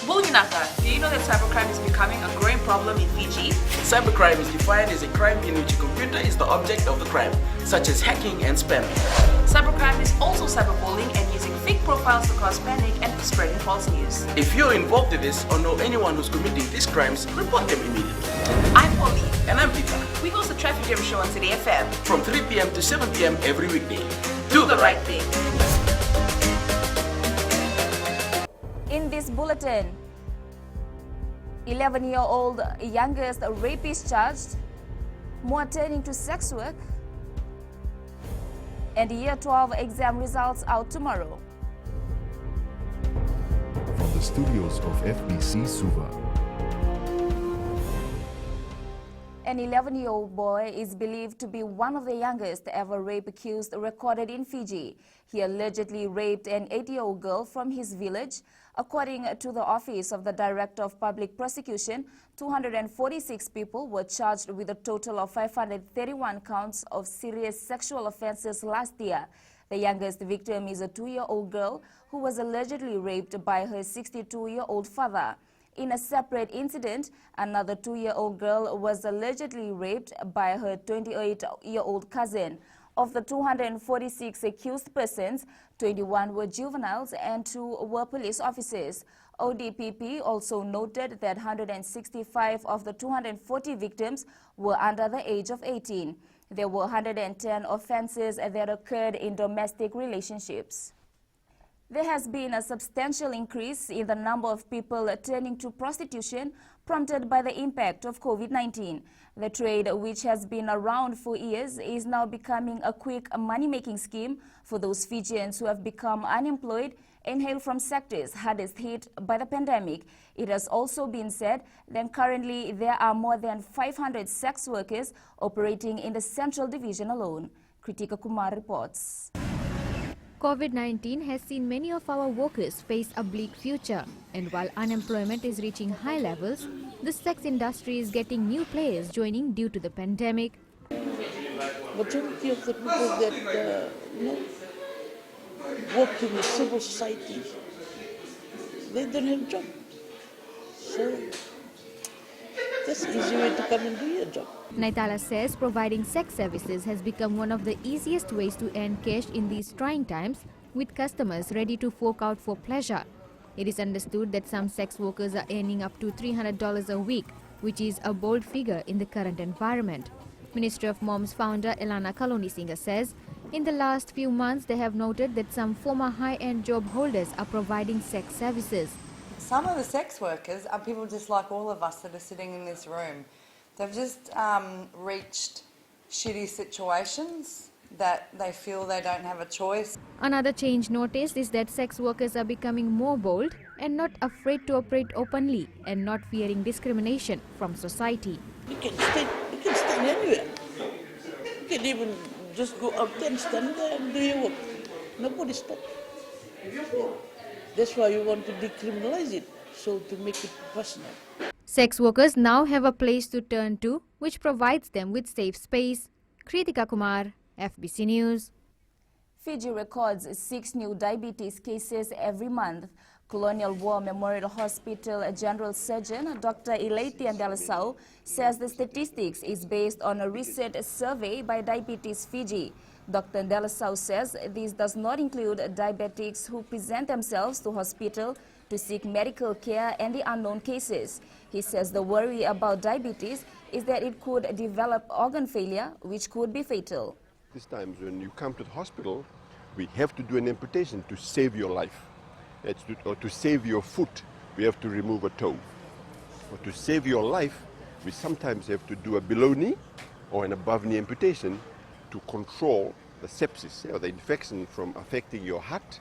Bulginaka, do you know that cybercrime is becoming a growing problem in Fiji? Cybercrime is defined as a crime in which a computer is the object of the crime, such as hacking and spamming. Cybercrime is also cyberbullying and using fake profiles to cause panic and spreading false news. If you're involved in this or know anyone who's committing these crimes, report them immediately. I'm Polly. And I'm Peter. We host the Traffic Jam Show on Today FM. From 3 p.m. to 7 p.m. every weekday. Do the right thing. In this bulletin, 11-year-old youngest rapist charged, more turning to sex work, and Year 12 exam results out tomorrow. From the studios of FBC Suva. An 11-year-old boy is believed to be one of the youngest ever rape accused recorded in Fiji. He allegedly raped an 8-year-old girl from his village. According to the Office of the Director of Public Prosecution, 246 people were charged with a total of 531 counts of serious sexual offenses last year. The youngest victim is a 2-year-old girl who was allegedly raped by her 62-year-old father. In a separate incident, another 2-year-old girl was allegedly raped by her 28-year-old cousin. Of the 246 accused persons, 21 were juveniles and 2 were police officers. ODPP also noted that 165 of the 240 victims were under the age of 18. There were 110 offenses that occurred in domestic relationships. There has been a substantial increase in the number of people turning to prostitution, prompted by the impact of COVID-19. The trade, which has been around for years, is now becoming a quick money-making scheme for those Fijians who have become unemployed and hail from sectors hardest hit by the pandemic. It has also been said that currently there are more than 500 sex workers operating in the Central Division alone. Kritika Kumar reports. COVID-19 has seen many of our workers face a bleak future, and while unemployment is reaching high levels, the sex industry is getting new players joining due to the pandemic. Majority of the people that work in the civil society, they don't have a job. So that's an easy way to come and do your job. Naitala says providing sex services has become one of the easiest ways to earn cash in these trying times, with customers ready to fork out for pleasure. It is understood that some sex workers are earning up to $300 a week, which is a bold figure in the current environment. Ministry of Moms founder Elana Kalonisinga says, in the last few months they have noted that some former high-end job holders are providing sex services. Some of the sex workers are people just like all of us that are sitting in this room. They've just reached shitty situations that they feel they don't have a choice. Another change noticed is that sex workers are becoming more bold and not afraid to operate openly and not fearing discrimination from society. You can stand anywhere. You can even just go up there and stand there and do your work. Nobody stops. That's why you want to decriminalize it, so to make it personal. Sex workers now have a place to turn to, which provides them with safe space. Kritika Kumar, FBC News. Fiji records 6 new diabetes cases every month. Colonial War Memorial Hospital General Surgeon Dr. Ilaitian Delasau says the statistics is based on a recent survey by Diabetes Fiji. Dr. Delasau says this does not include diabetics who present themselves to hospital to seek medical care and the unknown cases. He says the worry about diabetes is that it could develop organ failure, which could be fatal. These times when you come to the hospital, we have to do an amputation to save your life. Or to save your foot, we have to remove a toe. Or to save your life, we sometimes have to do a below knee or an above knee amputation to control the sepsis, or the infection from affecting your heart,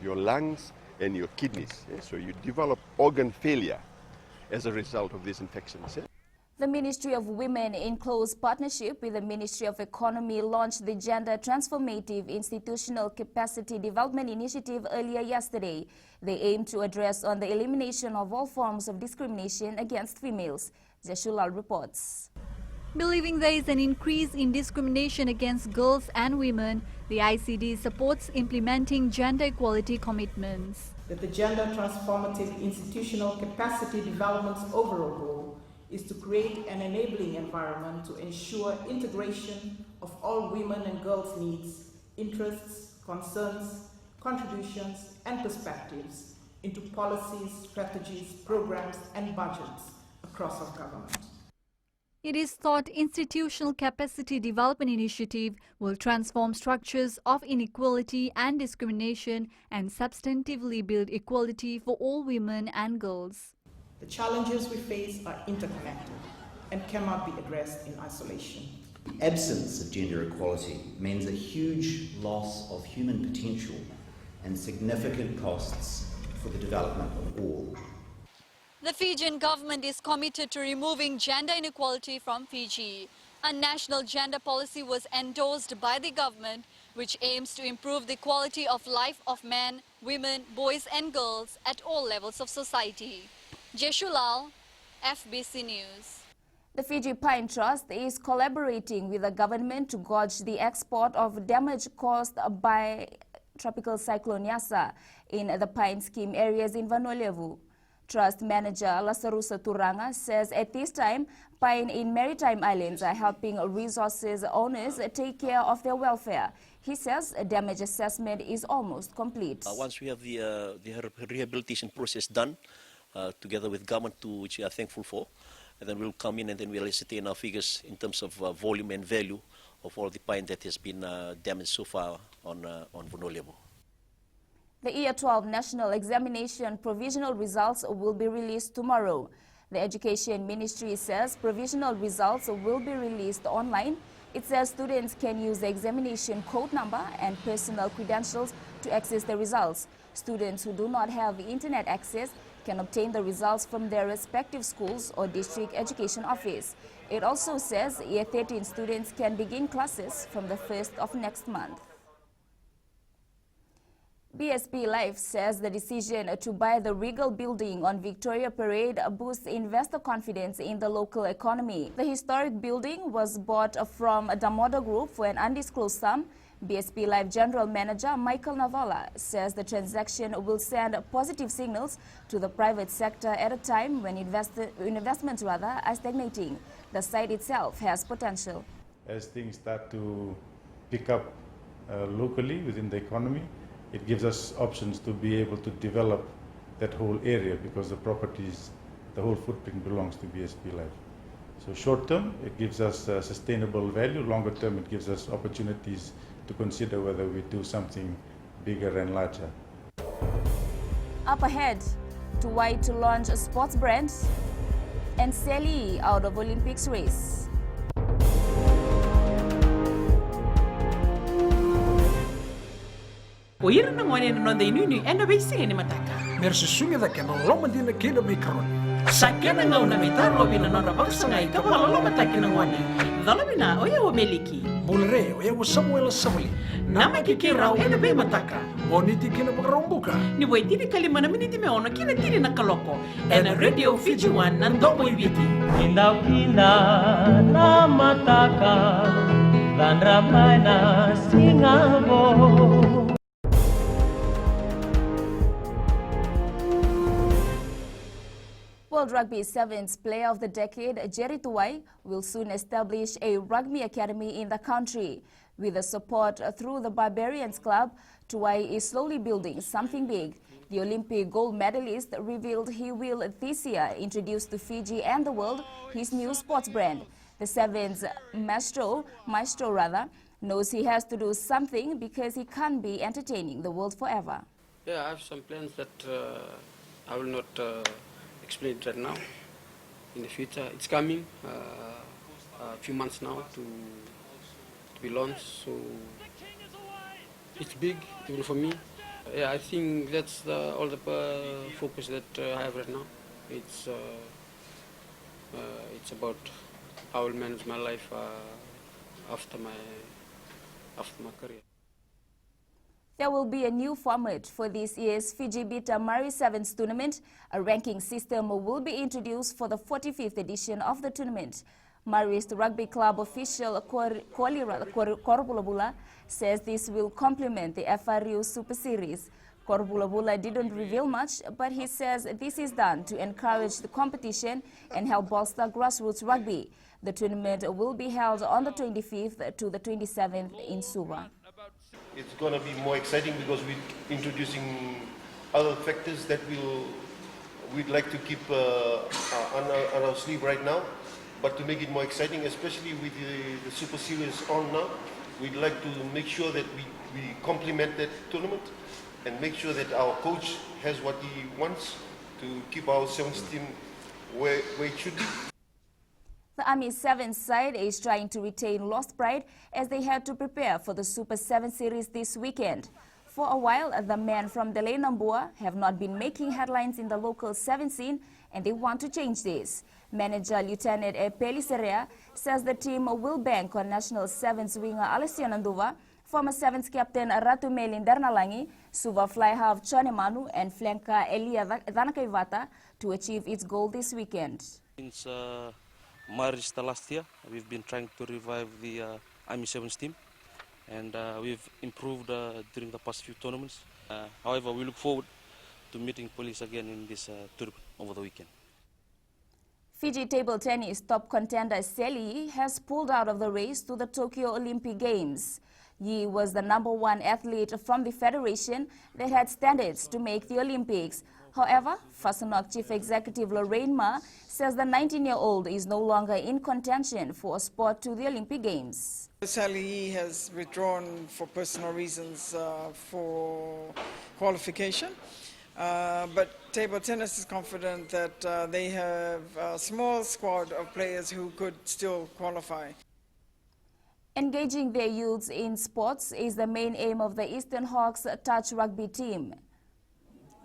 your lungs, and your kidneys. So you develop organ failure as a result of these infections. The Ministry of Women, in close partnership with the Ministry of Economy, launched the Gender Transformative Institutional Capacity Development Initiative earlier yesterday. They aim to address on the elimination of all forms of discrimination against females. Zeshulal reports. Believing there is an increase in discrimination against girls and women, the ICD supports implementing gender equality commitments. that the gender transformative institutional capacity development's overall goal is to create an enabling environment to ensure integration of all women and girls' needs, interests, concerns, contributions, and perspectives into policies, strategies, programs, and budgets across our government. It is thought institutional capacity development initiative will transform structures of inequality and discrimination and substantively build equality for all women and girls. The challenges we face are interconnected and cannot be addressed in isolation. The absence of gender equality means a huge loss of human potential and significant costs for the development of all. The Fijian government is committed to removing gender inequality from Fiji. A national gender policy was endorsed by the government, which aims to improve the quality of life of men, women, boys and girls at all levels of society. Jeshu Lal, FBC News. The Fiji Pine Trust is collaborating with the government to gauge the export of damage caused by Tropical Cyclone Yasa in the pine scheme areas in Vanuatu. Trust manager Lasarusa Turanga says at this time, pine in maritime islands are helping resources owners take care of their welfare. He says a damage assessment is almost complete. Once we have the rehabilitation process done, together with government, which we are thankful for, and then we'll come in and then we'll ascertain our figures in terms of volume and value of all the pine that has been damaged so far on Vanuatu. The Year 12 National Examination provisional results will be released tomorrow. The Education Ministry says provisional results will be released online. It says students can use the examination code number and personal credentials to access the results. Students who do not have internet access can obtain the results from their respective schools or district education office. It also says Year 13 students can begin classes from the 1st of next month. BSP Life says the decision to buy the Regal building on Victoria Parade boosts investor confidence in the local economy. The historic building was bought from Damoda Group for an undisclosed sum. BSP Life General Manager Michael Navala says the transaction will send positive signals to the private sector at a time when investments are stagnating. The site itself has potential. As things start to pick up locally within the economy, it gives us options to be able to develop that whole area because the properties, the whole footprint belongs to BSP Life. So short term, it gives us sustainable value. Longer term, it gives us opportunities to consider whether we do something bigger and larger. Up ahead, Tuwai to launch a sports brand and Sally out of Olympics race. Oira na ngone no de nuni ena be singa ni mataka. Mersu sunga da kena loma dina kena mikron. Sakena ngau na mitar lo bina nona baksa ngai ka pala lo mataki na ngone. Dalo bina oya o meliki. Bulre oya o Samuel Samuli. Nama ki rau ena be mataka. Boniti kena bakarombuka. Ni boy tini kalima na miniti me ona kina tini na kaloko. Ena radio Fiji One na ndobo ibiti. Indaw kina na mataka. Dan ramai na singabo. World Rugby Sevens Player of the Decade, Jerry Tuwai, will soon establish a rugby academy in the country. With the support through the Barbarians Club, Tuwai is slowly building something big. The Olympic gold medalist revealed he will this year introduce to Fiji and the world his new sports brand. The Sevens maestro knows he has to do something because he can't be entertaining the world forever. Yeah, I have some plans that I will not explain it right now. In the future, it's coming a few months now to be launched. So it's big even for me. Yeah, I think that's all the focus that I have right now. It's about how I will manage my life after my career. There will be a new format for this year's Fiji Beta MARIST Sevens tournament. A ranking system will be introduced for the 45th edition of the tournament. MARIST Rugby Club official Korpulabula says this will complement the FRU Super Series. Korbulabula didn't reveal much, but he says this is done to encourage the competition and help bolster grassroots rugby. The tournament will be held on the 25th to the 27th in Suva. It's going to be more exciting because we're introducing other factors that we'd like to keep on our sleeve right now. But to make it more exciting, especially with the Super Series on now, we'd like to make sure that we complement that tournament and make sure that our coach has what he wants to keep our sevens team where it should be. The Army 7 side is trying to retain lost pride as they had to prepare for the Super 7 series this weekend. For a while, the men from Delay Nambua have not been making headlines in the local 7 scene, and they want to change this. Manager Lieutenant Peli Serea says the team will bank on National 7's winger Alessio Nanduva, former 7's captain Ratu Melin Darnalangi, Suva fly half Chonemanu, and flanker Elia Dhanakaivata to achieve its goal this weekend. Since MARIST last year, we've been trying to revive the Army 7's team, and we've improved during the past few tournaments. However, we look forward to meeting police again in this tournament over the weekend. Fiji table tennis top contender Seli has pulled out of the race to the Tokyo Olympic Games. Yi was the #1 athlete from the federation that had standards to make the Olympics. However, Fasanok Chief Executive Lorraine Ma says the 19-year-old is no longer in contention for a spot to the Olympic Games. Sally has withdrawn for personal reasons for qualification. But table tennis is confident that they have a small squad of players who could still qualify. Engaging their youths in sports is the main aim of the Eastern Hawks touch rugby team.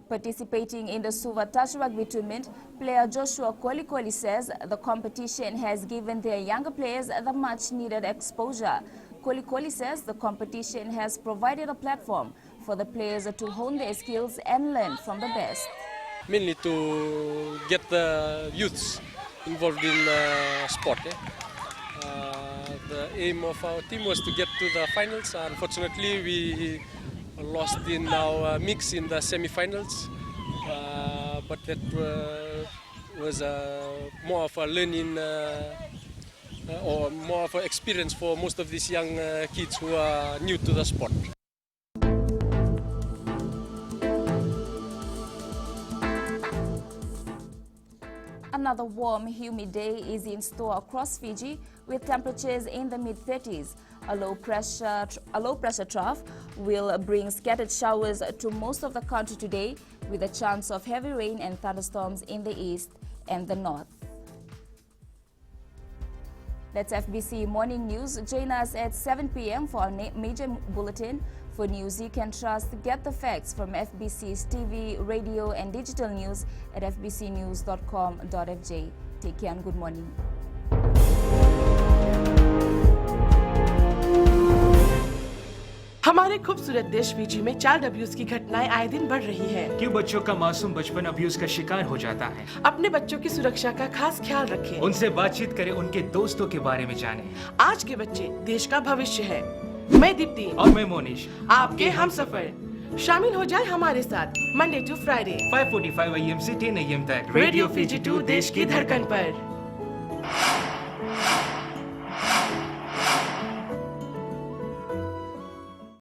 Participating in the Suva touch rugby tournament, player Joshua Kolikoli says the competition has given their younger players the much needed exposure. Kolikoli says the competition has provided a platform for the players to hone their skills and learn from the best. Mainly to get the youths involved in sport. The aim of our team was to get to the finals. Unfortunately, we lost in our mix in the semi-finals, but that was more of a learning or more of an experience for most of these young kids who are new to the sport. Another warm, humid day is in store across Fiji with temperatures in the mid-30s. A low-pressure trough will bring scattered showers to most of the country today with a chance of heavy rain and thunderstorms in the east and the north. That's FBC Morning News. Join us at 7 p.m. for our major bulletin. For news you can trust, get the facts from FBC's TV, radio and digital news at fbcnews.com.fj. Take care and good morning. हमारे खूबसूरत देश Fiji में child abuse की घटनाएं आए दिन बढ़ रही हैं। क्यों बच्चों का मासूम बचपन अब्यूज का शिकार हो जाता है? अपने बच्चों की सुरक्षा का खास ख्याल रखें। उनसे बातचीत करें, उनके दोस्तों के बारे में जानें। आज के बच्चे देश का भविष्य है। मैं दीप्ति और मैं मोनिश, आपके हमसफर। शामिल हो जाए हमारे साथ मंडे टू फ्राइडे 5:45 AM से 10 AM तक रेडियो फिजी 2 देश की धड़कन पर।